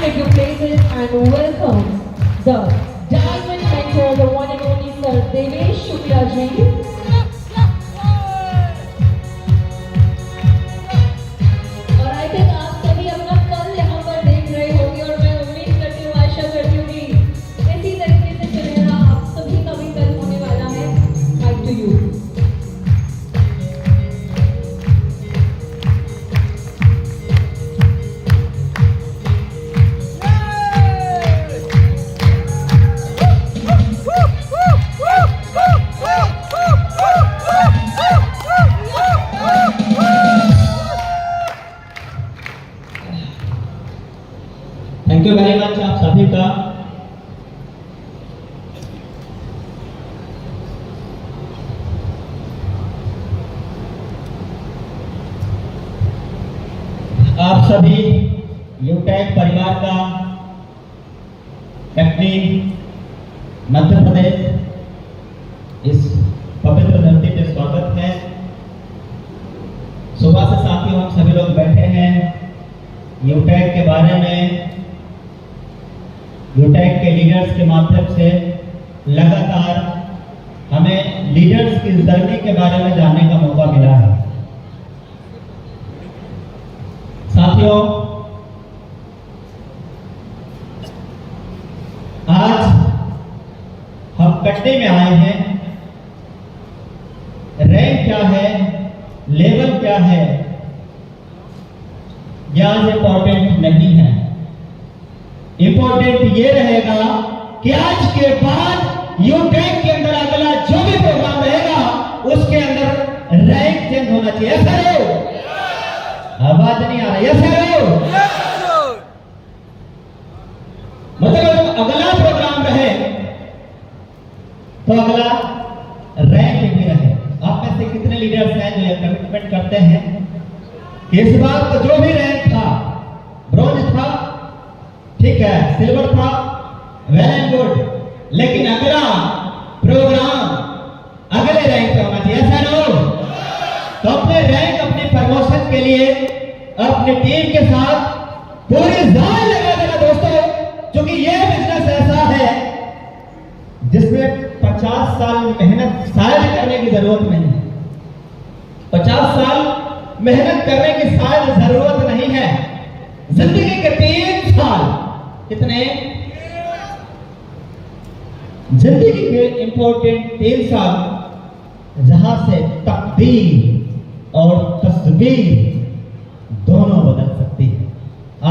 take your places and welcome the Diamond Mentor, the one and only Sir Devesh Shukla ji. Thank you very much आप सभी का। आप सभी यूटेक परिवार का अपनी मध्य प्रदेश इस पवित्र धरती पे स्वागत है। सुबह से साथियों हम सभी लोग बैठे हैं यूटेक के बारे में, यूटेक के लीडर्स के माध्यम से लगातार हमें लीडर्स की जर्नी के बारे में जानने का मौका मिला है। साथियों, आज हम कटनी में आए हैं। रैंक क्या है, लेवल क्या है, यह आज इंपॉर्टेंट नहीं है। इंपॉर्टेंट ये रहेगा कि आज के बाद यूटेक के अंदर अगला जो भी प्रोग्राम रहेगा उसके अंदर रैंक चेंज होना चाहिए। ऐसा रहो, आवाज नहीं आ रही, ऐसा रहो। मतलब अगला प्रोग्राम रहे तो अगला रैंक भी रहे। आप में से कितने लीडर्स हैं जो ये कमिटमेंट करते हैं कि इस बार तो जो भी रैंक था, ब्रॉन्ज था, ठीक है, सिल्वर था, वेल एंड गुड, लेकिन अगला प्रोग्राम अगले रैंक पे होना चाहिए। ऐसा ना हो तो अपने रैंक, अपने प्रमोशन के लिए अपनी टीम के साथ पूरी जान लगा देना दोस्तों, क्योंकि ये बिजनेस ऐसा है जिसमें 50 साल मेहनत शायद करने की जरूरत नहीं है। 50 साल मेहनत करने की शायद जरूरत नहीं है। जिंदगी के 3 साल, कितने? जिंदगी के इंपॉर्टेंट 3 साल जहां से तकदीर और तस्वीर दोनों बदल सकती है।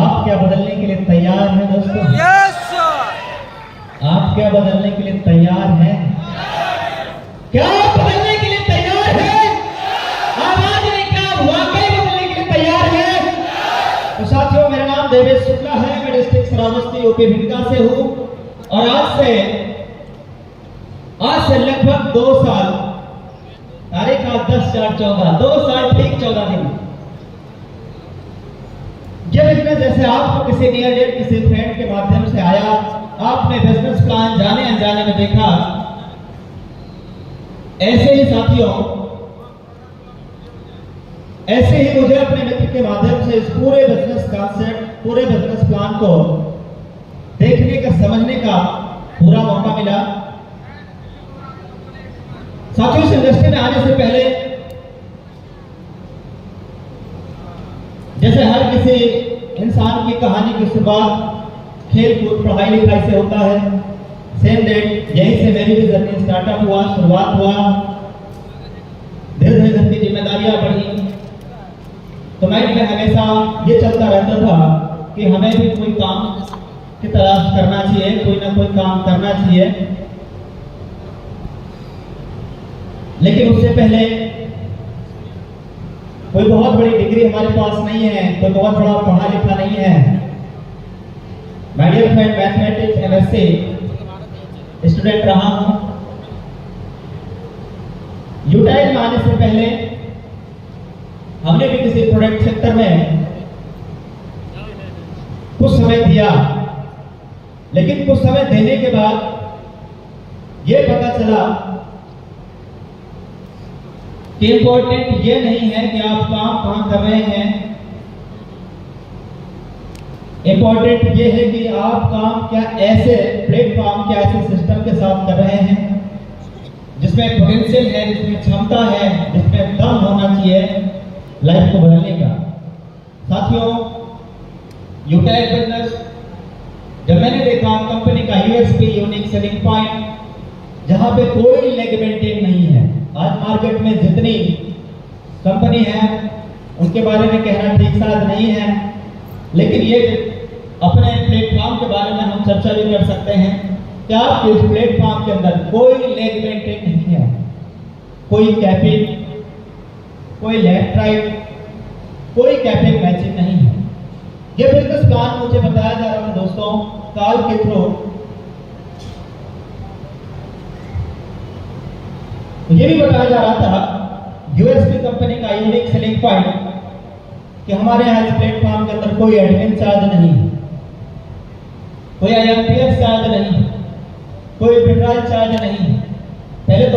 आप क्या बदलने के लिए तैयार हैं दोस्तों? Yes sir. आप क्या बदलने के लिए तैयार हैं? क्या आप बदलने के लिए तैयार हैं? आवाज नहीं, क्या आप वाकई बदलने के लिए तैयार हैं? तो साथियों, मेरा नाम देवेश शुक्ला है, मैं डिस्ट्रिक्ट श्रावस्ती यूपी भिंडका से हूं और आज से लगभग 2 साल, तारीख आज 10/4/14, 2 साल ठीक 14 दिन। ये बिजनेस जैसे आपको किसी नियर डेट, किसी फ्रेंड के माध्यम से आया, आपने बिजनेस प्लान जाने अनजाने में देखा, ऐसे ही साथियों, ऐसे ही मुझे अपने मित्र के माध्यम से इस पूरे बिजनेस कॉन्सेप्ट, पूरे बिजनेस प्लान को देखने का, समझने का पूरा मौका मिला। साथियों, इस इंडस्ट्री में आने से पहले जैसे हर किसी इंसान की कहानी की शुरुआत खेल कूद, पढ़ाई लिखाई से होता है, सेम डेट यहीं से मेरी भी जर्नी स्टार्टअप हुआ, शुरुआत हुआ। धीरे धीरे घर की जिम्मेदारियां बढ़ी तो माइंड में हमेशा ये चलता रहता था कि हमें भी कोई काम की तलाश करना चाहिए, कोई ना कोई काम करना चाहिए। लेकिन उससे पहले कोई बहुत बड़ी डिग्री हमारे पास नहीं है, कोई बहुत बड़ा पढ़ा लिखा नहीं है। My dear friend, mathematics MSc student रहा हूं। यूटेक में आने से पहले हमने भी किसी प्रोडक्ट सेक्टर में कुछ समय दिया, लेकिन कुछ समय देने के बाद यह पता चला कि इंपॉर्टेंट ये नहीं है कि आप काम कहां कर रहे हैं, इंपॉर्टेंट ये है कि आप काम क्या ऐसे प्लेटफॉर्म क्या ऐसे सिस्टम के साथ कर रहे हैं जिसमें पोटेंशियल है, जिसमें क्षमता है, जिसमें दम होना चाहिए लाइफ को बदलने का। साथियों, यूटेक बिजनेस जब मैंने देखा कंपनी का यूएसपी यूनिक सेलिंग पॉइंट, जहां पे कोई लेग मेंटेन नहीं है। आज मार्केट में जितनी कंपनी है उनके बारे में कहना ठीक साथ नहीं है, लेकिन ये अपने प्लेटफॉर्म के बारे में हम चर्चा भी कर सकते हैं कि आपके इस प्लेटफॉर्म के अंदर कोई लेग मेंटेन नहीं है, कोई कैपिंग, कोई लेफ्ट राइट, कोई कैपिंग मैचिंग नहीं है। ये बिजनेस प्लान मुझे बताया जा रहा है दोस्तों काल के थ्रू। ये भी बताया जा रहा था यूएसपी कंपनी का यूनिक सेलिंग पॉइंट कि हमारे यहाँ इस प्लेटफॉर्म के अंदर कोई एडमिन चार्ज नहीं है, कोई आईएमपीएस चार्ज नहीं, कोई विड्रॉल चार्ज नहीं। पहले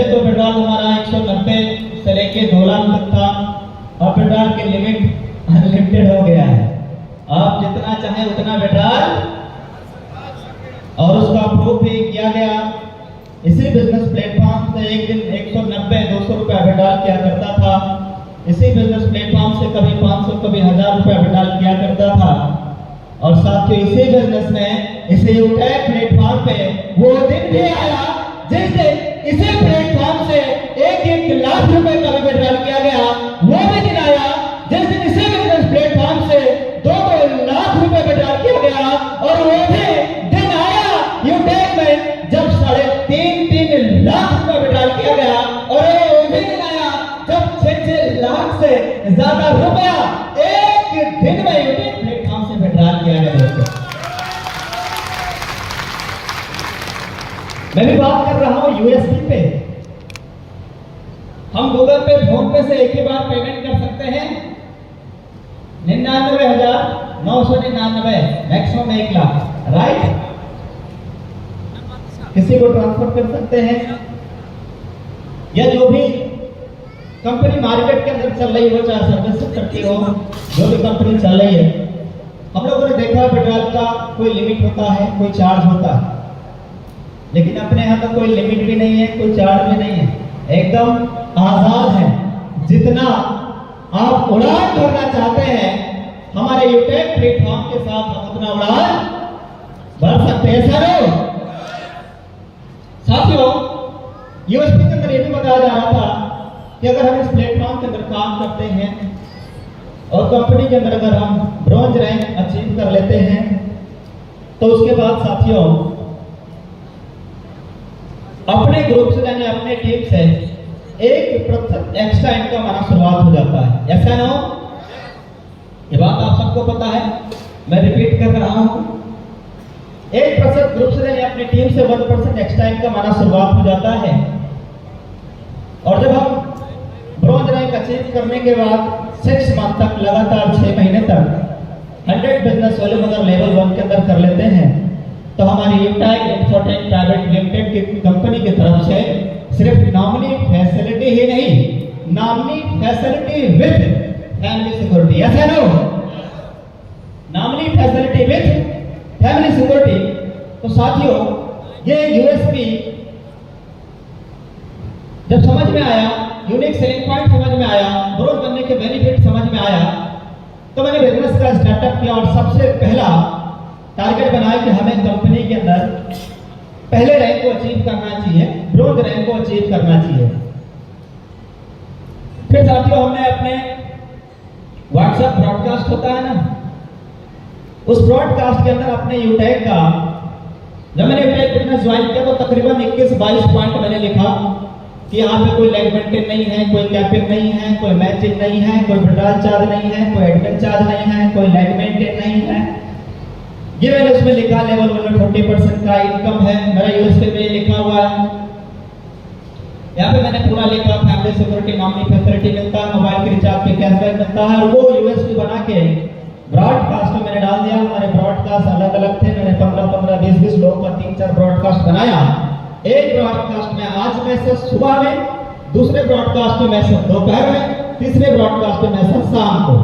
तो विड्रॉल हमारा 190 से लेके 2 लाख तक था, और विड्रॉल की लिमिट अनलिमिटेड हो गया है। आप जितना चाहें उतना विड्रॉल, और उसका अप्रूव भी किया गया। इसी बिजनेस प्लेटफॉर्म से एक दिन 190-200 रुपया विड्रॉल किया करता था। इसी बिजनेस प्लेटफॉर्म से कभी 500 कभी 1000 रुपया विड्रॉल किया करता था। और साथियों, इसी बिजनेस में इसी यूटेक प्लेटफॉर्म पे वो दिन भी आया जिस दिन इसी प्लेटफॉर्म से 1 लाख रुपए का भी विड्रॉल किया गया। वो भी दिन आया जिस दिन इसी बिजनेस प्लेटफॉर्म से 2 लाख रुपए विड्रॉल किया गया। और वो भी दिन आया यूटेक में जब 3.5 लाख रुपए विड्रॉल किया गया। और वो भी दिन आया जब 6 लाख से ज्यादा रुपया एक दिन में यूटेक प्लेटफॉर्म से विड्रॉल किया गया। दोस्तों, मैं भी बात कर रहा हूं यूएसपी पे। हम गूगल पे, फोन पे से एक ही बार पेमेंट कर सकते हैं 99,999, मैक्सिमम 1 लाख, राइट? किसी को ट्रांसफर कर सकते हैं, या जो भी कंपनी मार्केट के अंदर चल रही हो, चाहे सर्विस करती हो, जो भी कंपनी चल रही है, हम लोगों ने देखा विड्रॉल का कोई लिमिट होता है, कोई चार्ज होता है। लेकिन अपने यहाँ तो कोई लिमिट भी नहीं है, कोई चार्ज भी नहीं है, एकदम आजाद है। जितना आप उड़ान भरना चाहते हैं हमारे यूटेक प्लेटफॉर्म के साथ, हम उतना उड़ान भर सकते हैं। साथियों, यूएसपी के अंदर ये भी बताया जा रहा था कि अगर हम इस प्लेटफॉर्म के अंदर काम करते हैं और कंपनी के अंदर अगर हम ब्रॉन्ज रैंक अचीव कर लेते हैं, तो उसके बाद साथियों अपने ग्रुप से यानी अपने टीम से 1% एक्स्ट्रा इनकम आना शुरुआत हो जाता है। ऐसा ना हो, ये बात आप सबको पता है, मैं रिपीट कर रहा हूं। 1% ग्रुप से यानी अपनी टीम से 1% एक्स्ट्रा इनकम आना शुरुआत हो जाता है। और जब हम ब्रॉन्ज रैंक अचीव करने के बाद 6 मंथ तक, लगातार 6 महीने तक 100 बिजनेस वॉल्यूम अगर लेवल 1 के अंदर कर लेते हैं, तो हमारी यूटेक इंफोटेक प्राइवेट लिमिटेड की कंपनी की तरफ से सिर्फ नॉमिनी फैसिलिटी ही नहीं, nominee facility with family security, ऐसा ना हो, nominee facility with family security. तो साथियों, ये यूएसपी जब समझ में आया, यूनिक सेलिंग पॉइंट समझ में आया, ग्रोथ करने के बेनिफिट समझ में आया, तो मैंने बिजनेस का स्टार्टअप किया। और सबसे पहला टारगेट बनाया कि हमें कंपनी के अंदर पहले रैंक को अचीव करना चाहिए, ब्रॉन्ज रैंक को अचीव करना चाहिए। फिर साथियों, हमने अपने व्हाट्सएप ब्रॉडकास्ट होता है ना, उस ब्रॉडकास्ट के अंदर अपने यूटेक का, जब मैंने यूटेक बिजनेस ज्वाइन किया तो तकरीबन 21-22 पॉइंट मैंने लिखा कि यहाँ पे कोई लेग मेंटेन नहीं है, कोई कैपिंग नहीं है, कोई मैचिंग नहीं है, कोई विड्रॉल चार्ज नहीं है, कोई एडमिन चार्ज नहीं है, कोई लेग मेंटेन नहीं है। ये मैंने उसमें लिखा लेवल 1 में 40% का इनकम है, मेरा यूएसपी में लिखा हुआ है। यहाँ पे मैंने पूरा लिखा फैमिली सिक्योरिटी, नॉमिनी फैसिलिटी मिलता है, मोबाइल के रिचार्ज पे कैशबैक मिलता है। और वो यूएसपी बना के ब्रॉडकास्ट में मैंने डाल दिया। हमारे ब्रॉडकास्ट अलग अलग थे, मैंने 15-15, 20-20 लोगों का 3-4 ब्रॉडकास्ट बनाया। एक ब्रॉडकास्ट में आज मैसेज सुबह में, दूसरे ब्रॉडकास्ट में मैसेज दोपहर में, तीसरे ब्रॉडकास्ट में मैसेज शाम को।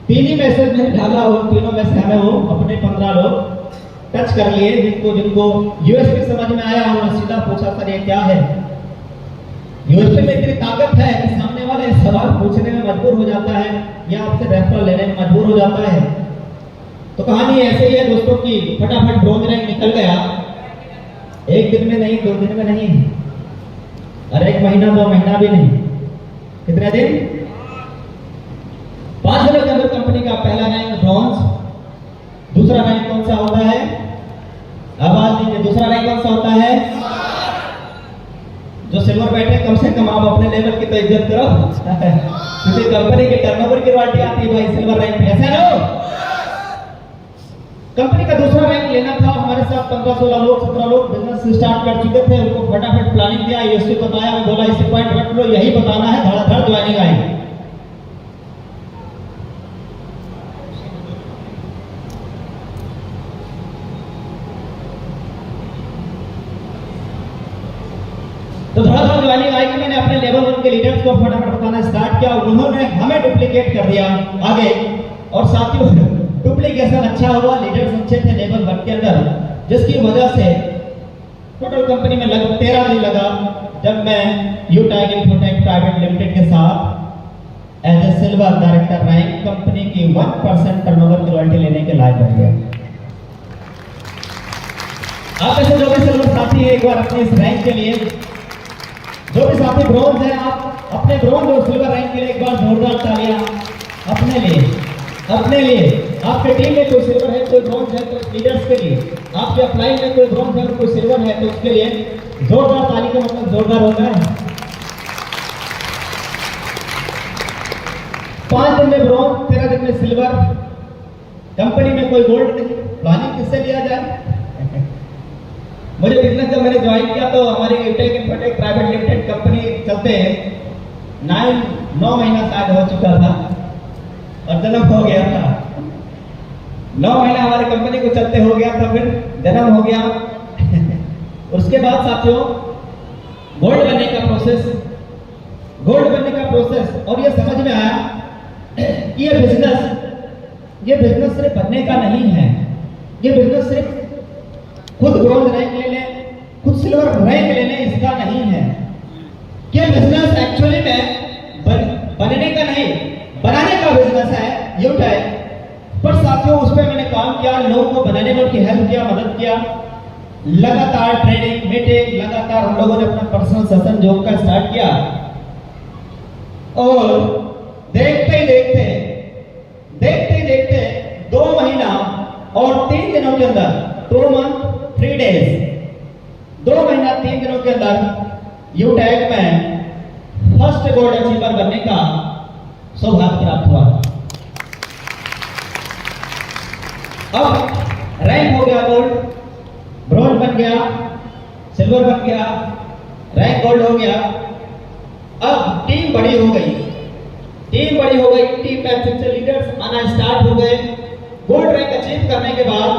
तीन ही मैसेज मैंने डाला, उन तीनों में से हमें वो अपने 15 लोग टच कर लिए, जिनको यूएसपी समझ में आया, उन्होंने सीधा पूछा सर ये क्या है। यूएसपी में इतनी ताकत है कि सामने वाले सवाल पूछने में मजबूर हो जाता है या आपसे रेफरल लेने में मजबूर हो जाता है। तो कहानी ऐसे ही है दोस्तों की फटाफट ब्रॉन्ज रैंक निकल गया, एक दिन में नहीं, 2 दिन में नहीं, और 1 महीना 2 महीना भी नहीं, कितने दिन? 5 दिनों के अंदर कंपनी का पहला रैंक ब्रॉन्ज। दूसरा रैंक कौन सा होता है? आवाज दीजिए, दूसरा रैंक कौन सा होता है? जो सिल्वर बैठे कम से कम आप अपने लेवल की तो इज्जत करो क्योंकि कंपनी के टर्नओवर की रॉयल्टी आती है भाई सिल्वर रैंक पे, ऐसा ना हो। कंपनी का दूसरा रैंक लेना था, हमारे साथ 15-16 लोग 17 लोग बिजनेस स्टार्ट कर चुके थे, उनको फटाफट प्लानिंग दिया, यूएसपी बताया, मैं बोला इसी पॉइंट रख लो, यही बताना है, धड़ाधड़ ज्वाइनिंग आई। तो थोड़ा ज्वाइनिंग आई कि मैंने अपने लेवल 1 के लीडर्स को फटाफट बताना स्टार्ट किया, उन्होंने हमें डुप्लीकेट कर दिया आगे, और साथियों डुप्लीकेशन अच्छा हुआ, लीडर्स अच्छे थे लेवल 1 के अंदर, जिसकी वजह से टोटल कंपनी में लगभग 13 दिन लगा जब मैं यूटैग इन्फोटेक प्राइवेट लिमिटेड के साथ as a silver director rank company की 1% टर्नओवर की रॉयल्टी लेने के लायक बन गया। आप ऐसे जो भी सिल्वर साथी है, एक बार अपने इस रैंक के लिए, जो भी साथी ब्रॉन्ज है, आप अपने ब्रॉन्ज और सिल्वर रैंक के लिए एक बार जोरदार तालियां अपने लिए, अपने लिए। आपके टीम में कोई सिल्वर है, कोई ब्रॉन्ज है, तो लीडर्स के लिए, आपके अपलाइन में कोई ब्रॉन्ज है और कोई सिल्वर है, तो उसके लिए जोरदार ताली का मतलब जोरदार होता है। 5 दिन में ब्रॉन्ज, 13 दिन में सिल्वर, कंपनी में कोई गोल्ड नहीं, प्लानिंग किससे लिया जाए? मुझे बिजनेस जब मैंने ज्वाइन किया तो हमारी यूटेक इन्फोटेक प्राइवेट लिमिटेड कंपनी चलते 9 महीना शायद हो चुका था और जन्म हो गया था। 9 महीना हमारी कंपनी को चलते हो गया था, फिर जन्म हो गया उसके बाद साथियों गोल्ड बनने का प्रोसेस, गोल्ड बनने का प्रोसेस, और ये समझ में आया कि ये बिजनेस सिर्फ बनने का नहीं है, ये बिजनेस सिर्फ खुद ब्रॉन्ज रैंक ले लें, खुद सिल्वर रैंक ले लें, इसका नहीं है। ये बिजनेस एक्चुअली में बनने का नहीं, बनाने का बिजनेस है यूटैग। पर साथियों उस पर मैंने काम किया, लोगों को बनाने में उनकी हेल्प किया, मदद किया, लगातार ट्रेनिंग मीटिंग, लगातार हम लोगों ने अपना पर्सनल सेशन जॉब का स्टार्ट किया, और देखते ही देखते 2 महीना और 3 दिनों के अंदर, 2 मंथ 3 डेज, 2 महीना 3 दिनों के अंदर यूटैग में फर्स्ट गोल्ड अचीवर बनने का सौभाग्य प्राप्त हुआ। अब रैंक हो गया गोल्ड, ब्रॉन्ज बन गया, सिल्वर बन गया, रैंक गोल्ड हो गया। अब टीम बड़ी हो गई, टीम में अच्छे लीडर्स आना स्टार्ट हो गए। गोल्ड रैंक अचीव करने के बाद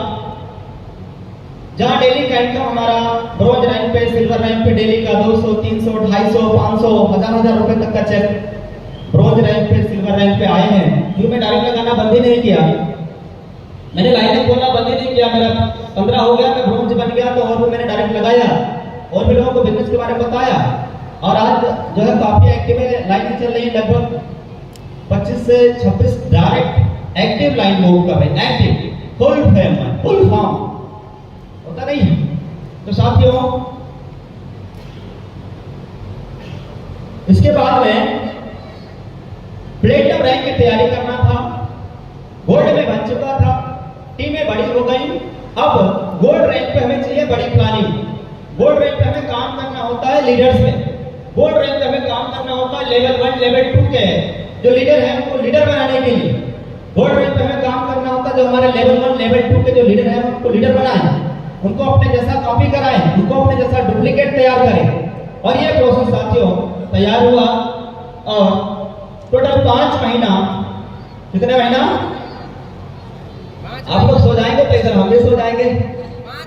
जहां डेली का इनकम हमारा ब्रॉन्ज रैंक पे, सिल्वर रैंक पे डेली का 200, 300, 250, 500, 1000 रुपए तक का चेक ब्रॉन्ज रैंक पे, सिल्वर रैंक पे आए हैं। क्यों मैं डायरेक्ट लगाना बंद ही नहीं किया, मैंने लाइन बोलना बंद ही नहीं किया। मेरा 15 हो गया, मैं ब्रॉन्ज बन गया, तो और भी मैंने डायरेक्ट लगाया और भी लोगों को बिजनेस के बारे में बताया, और आज जो है काफी एक्टिव है, लाइन चल रही है, लगभग 25 से 26 डायरेक्ट एक्टिव लाइन मूव कर रहे हैं, एक्टिव फुल फॉर्म होता नहीं है। तो साथियों इसके बाद में प्लेटिनम रैंक की तैयारी करना था, गोल्ड में बन चुका था, टीमें बड़ी हो गई। अब गोल्ड रैंक पे हमें चाहिए बड़ी प्लानिंग, गोल्ड रैंक पे हमें काम करना होता है लीडर्स में, गोल्ड रैंक पे हमें काम करना होता है लेवल 1 लेवल 2 के जो लीडर है उनको लीडर बनाने के लिए। गोल्ड रैंक पे हमें काम करना होता है जो हमारे लेवल 1 लेवल 2 के जो लीडर है उनको लीडर बनाए, उनको अपने जैसा कॉपी कराएं, उनको अपने जैसा डुप्लीकेट तैयार करें। और ये प्रोसेस साथियों तैयार हुआ, और टोटल 5 महीना, कितने महीना आप लोग सो जाएंगे तो इधर हम भी सो जाएंगे।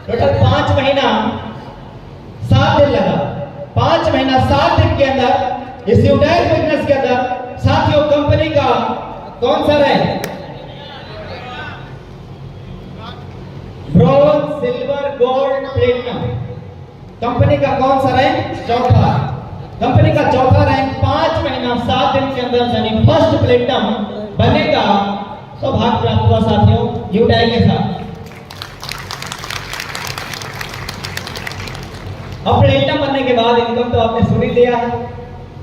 टोटल 5 महीना 7 दिन लगा। 5 महीना 7 दिन के अंदर इस यूटैग बिजनेस के अंदर साथियों कंपनी का कौन सा rank, bronze, silver, gold, platinum. Company का कौन सा रैंक? चौथा। कंपनी का चौथा रैंक 5 महीना 7 दिन के अंदर यानी फर्स्ट प्लेटिनम बनने का सौभाग्य प्राप्त हुआ साथियों यूटाई के साथ। अब प्लेटिनम बनने के बाद इनकम तो आपने सुन ही लिया है।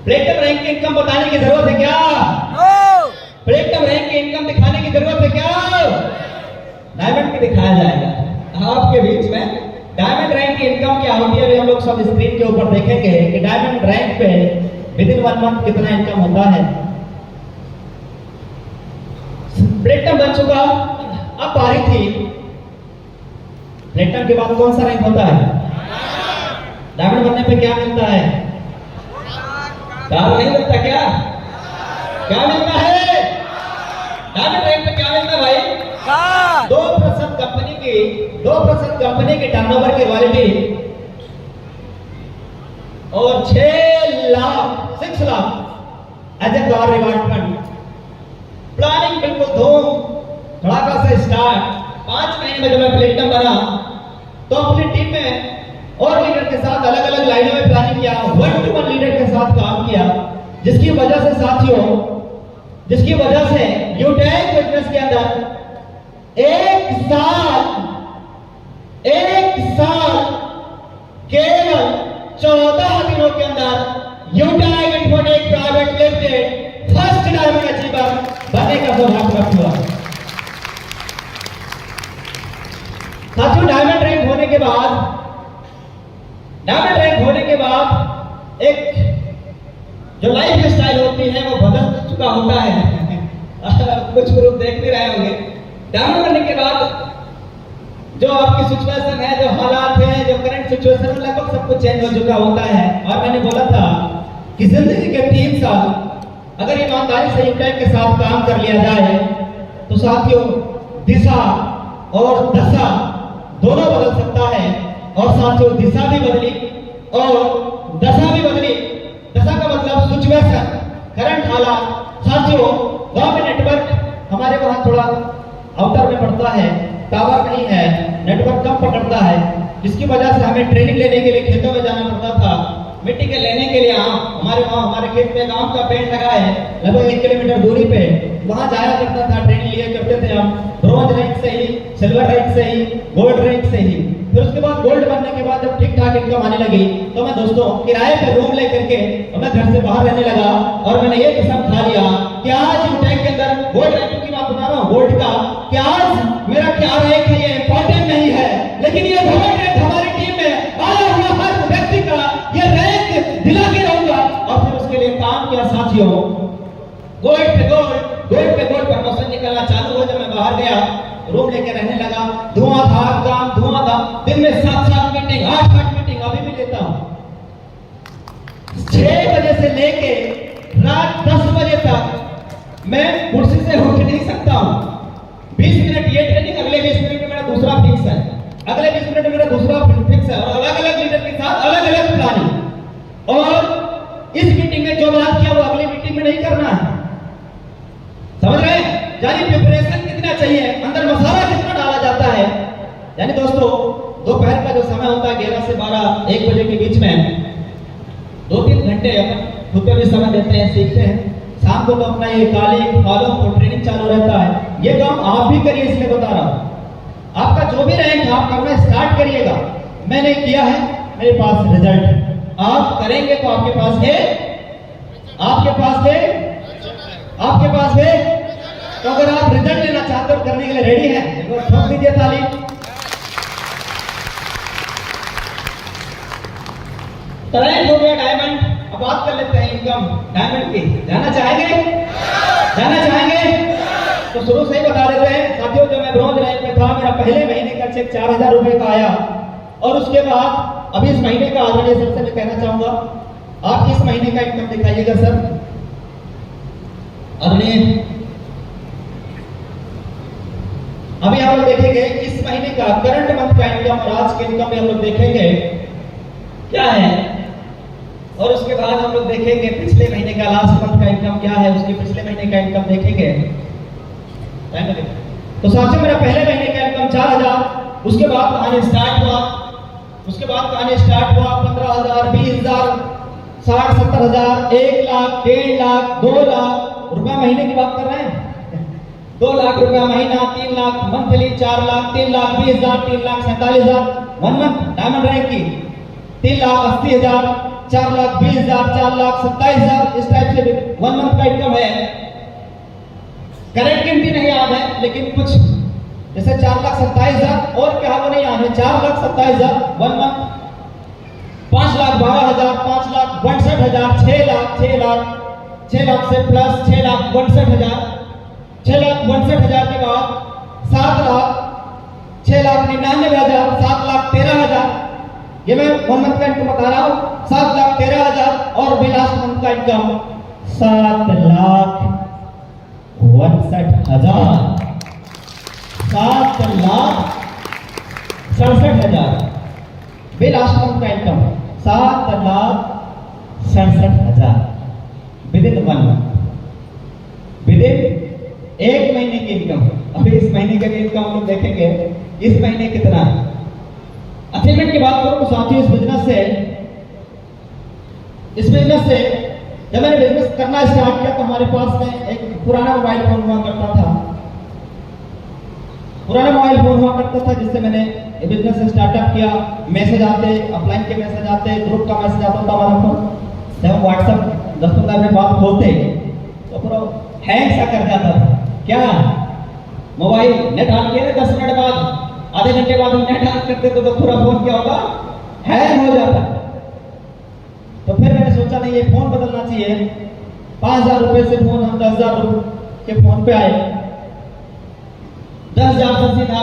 प्लेटिनम रैंक की इनकम बताने की जरूरत है क्या? प्लेटिनम रैंक की इनकम दिखाने की जरूरत है क्या? डायमंड की दिखाया जाएगा आपके बीच में। डायमंड रैंक की इनकम क्या होती है हम लोग सब स्क्रीन के ऊपर देखेंगे कि डायमंड रैंक पे विदिन 1 मंथ कितना इनकम होता है। प्लेटिनम बन चुका, अब बारी थी प्लेटिनम के बाद कौन सा रैंक होता है? डायमंड बनने पे क्या मिलता है? कार नहीं मिलता क्या? क्या मिलता है? डायमंड रैंक पे क्या मिलता है भाई? 2% कंपनी की टर्नओवर की रॉयल्टी और 6 lakh as a car reward fund. Planning बिल्कुल धूम धड़ाका से स्टार्ट। 5 महीने में जब मैं प्लेटिनम बना तो अपनी टीम में और लीडर के साथ अलग अलग लाइनों में प्लानिंग किया, 1-to-1 लीडर के साथ काम किया, जिसकी वजह से साथियों, जिसकी वजह से यूटेक बिजनेस के अंदर एक साल केवल 14 दिनों के अंदर Utech Infotech Private Limited first diamond achiever बनने का सौभाग्य प्राप्त हुआ। साथियों डायमंड रैंक होने के बाद एक जो लाइफ स्टाइल होती है वो बदल चुका होता है। कुछ ग्रुप देख भी रहे होंगे। डायमंड बनने के बाद जो आपकी सिचुएशन है, जो हालात हैं, जो करंट सिचुएशन है, लगभग सब कुछ चेंज हो चुका होता है। और मैंने बोला था कि जिंदगी के 3 साल अगर ईमानदारी से यूटेक के साथ काम कर लिया जाए तो साथियों दिशा और दशा दोनों बदल सकता है। और साथियों दिशा भी बदली और दशा भी बदली। दशा का मतलब सिचुएशन, करंट हालात। साथियों गांव में नेटवर्क हमारे वहां थोड़ा आउटर में पड़ता है, टावर नहीं है, नेटवर्क कम पकड़ता है, जिसकी वजह से हमें ट्रेनिंग लेने के लिए खेतों में जाना पड़ता था। मिट्टी के लेने के लिए हमारे खेत में आम का पेड़ लगा है लगभग 1 किलोमीटर दूरी पे, वहां जाया करता था, ट्रेनिंग लिया करते थे हम, ब्रॉन्ज रैंक से ही, सिल्वर रैंक से ही, गोल्ड रैंक से ही। फिर उसके बाद गोल्ड बनने के बाद जब ठीक ठाक इनकम आने लगी तो मैं दोस्तों किराए पे रूम लेकर के मैं घर से बाहर रहने लगा। और मैंने ये कसम खा लिया कि आज यूटेक के अंदर गोल्ड रैंक की बात बता रहा हूँ, गोल्ड का, कि आज मेरा क्या रैंक है ये इंपॉर्टेंट नहीं है, लेकिन ये गोल्ड रैंक हमारी टीम में आया हुआ हर व्यक्ति का ये रैंक दिला के रहूंगा। और फिर उसके लिए काम किया साथियों, गोल्ड पे गोल्ड प्रमोशन निकलना चालू हुआ। जब मैं बाहर गया रूम लेके रहने लगा, धुआंधार काम, दिन में 7 मीटिंग, 8 मीटिंग अभी भी लेता हूं। 6 बजे से लेके रात 10 बजे तक मैं कुर्सी से उठ नहीं सकता हूं। 20 मिनट ये ट्रेनिंग, अगले 20 मिनट में मेरा दूसरा फिक्स है, अगले 20 मिनट में मेरा दूसरा फिक्स है, और अलग अलग लीडर के साथ अलग अलग प्लानिंग। और इस मीटिंग में जो बात किया वो अगली मीटिंग में नहीं करना है, समझ रहे हैं? यानी प्रिपरेशन कितना चाहिए, अंदर मसाला कितना डाला जाता है। यानी दोस्तों दोपहर का जो समय होता है 11 से 12 1 बजे के बीच में 2-3 घंटे अपन खुद पे भी समय देते हैं, सीखते हैं। शाम को तो अपना ये कॉलिंग फॉलो और ट्रेनिंग चालू रहता है। ये काम आप भी करिए, इसलिए बता रहा हूं। आपका जो भी रैंक आप करना स्टार्ट करिएगा। मैंने किया है, मेरे पास रिजल्ट, आप करेंगे तो आपके पास है, आपके पास है, आपके पास है। तो अगर आप रिजल्ट लेना चाहते हो, करने के लिए रेडी हैं, एक बार ठोक दीजिए ताली। रैंक हो गया डायमंड। अब बात कर लेते हैं इनकम डायमंड की। जाना चाहेंगे? जाना चाहेंगे? तो शुरू से ही बता देते हैं साथियों, जब मैं ब्रॉन्ज रैंक में था मेरा पहले महीने का चेक 4000 रुपए का आया। और उसके बाद अभी इस महीने का आदरणीय सर से मैं कहना चाहूंगा, आप इस महीने का इनकम दिखाइएगा सर। आदरणीय, अभी हम लोग देखेंगे इस महीने का करंट मंथ का इनकम और आज के इनकम में हम लोग देखेंगे क्या है। और उसके बाद हम लोग देखेंगे पिछले महीने का लास्ट मंथ का इनकम क्या है, उसके पिछले महीने का इनकम देखेंगे। तो साथियों मेरा पहले महीने का इनकम 4000, उसके कहानी स्टार्ट हुआ। उसके बाद कहानी स्टार्ट हुआ 15,000, 20,000, 60, 70,000, 1 लाख, 1.5 लाख, 2 लाख रुपया महीने की बात कर रहे हैं। 2 लाख रुपया महीना, 3 lakh monthly, 4 lakh, 3 lakh 20,000, 3 lakh 47,000 one month diamond rank की, 3 लाख 80,000, 4 लाख 20,000, 4 लाख 27,000, इस टाइप से वन मंथ का इनकम है। करेक्ट गिनती नहीं याद है, लेकिन कुछ जैसे 4 लाख 27,000 और क्या वो नहीं याद है, 4 लाख 27,000 वन मंथ, 5 लाख 12,000, 5 लाख 62,000, 6 लाख 6 लाख 6 लाख से प्लस 6 लाख 62,000, 6 लाख 62,000 के बाद 7 लाख 6 लाख 99,000, 7 लाख 13,000, ये मैं वन मंथ का इनकम बता रहा हूँ। 7 लाख 13,000 और भी लास्ट मंथ का इनकम 7 लाख 67,000, 7 लाख 67,000 भी लास्ट मंथ का income, 7 lakh 67,000 with in one month, with in 1 महीने की इनकम। अभी इस महीने का इनकम हम लोग देखेंगे इस महीने कितना है। अचीवमेंट की बात करूं तो साथियों इस बिजनेस से जब मैंने बिजनेस करना स्टार्ट किया तो हमारे पास में एक पुराना मोबाइल फोन हुआ करता था, जिससे मैंने बिजनेस स्टार्टअप किया। मैसेज आते, अपलाइन के मैसेज आते, ग्रुप का मैसेज आता था हमारा फोन। जब हम व्हाट्सएप 10-15 मिनट बाद खोलते तो पूरा हैंग सा कर जाता था। क्या मोबाइल नेट ऑन किया 10 मिनट बाद, आधे घंटे बाद हम नेट ऑन करते तो पूरा फोन क्या होगा, हैंग हो जाता। तो फिर मैंने सोचा नहीं, ये फोन बदलना चाहिए। 5,000 रुपए से फोन हम 10,000 के फोन पे आए। 10,000 से सीधा